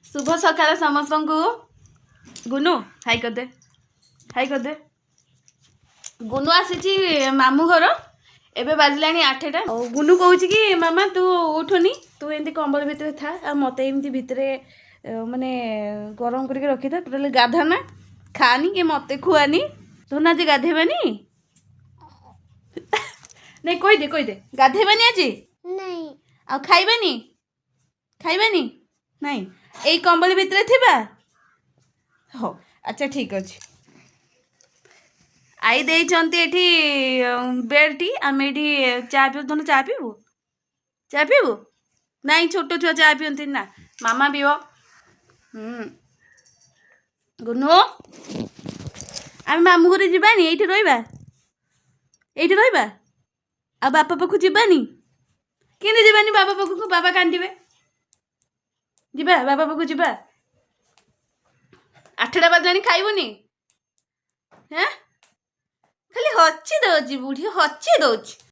शुभ सकाळ समस्त को। गुनु हाई करदे, हाई करदे। गुनु आसी मामू घर एबे बाजिलानी 8टा। गुनु कहूँ कि मामा तू उठुनी, तू एमती कंबल भितर था आ मत एमती भितर माने गरम करके रखी था। टोटाली गाधाना खानी कि मत खुआनी। तू ना आज गाधेबानी नहीं कही दे गाधेबानी आज नहीं आ खाइबानी खाइबानी नहीं एई कंबल भितर थिबा हो। अच्छा ठीक अच्छे आई देइचंती एठी बेड टी आम एठी चा पीऊ। तुम चा पीबू चा पीबू नहीं छोट छुआ चा पीती ना मामा पीब। गुनु आम मामू घर जावानी ये रहा ये रहा आ बापा पाखु जावानी कि जावानी बाबा पाखु बाबा कांदे ଯିବା ବାବା ପାଖକୁ ଯିବା। 8ଟା ବାଜିଲାଣି ଖାଇବୁନି? ହେଁ ଖାଲି ହଚି ଦଉଛି ବୁଢ଼ୀ ହଚି ଦଉଛି।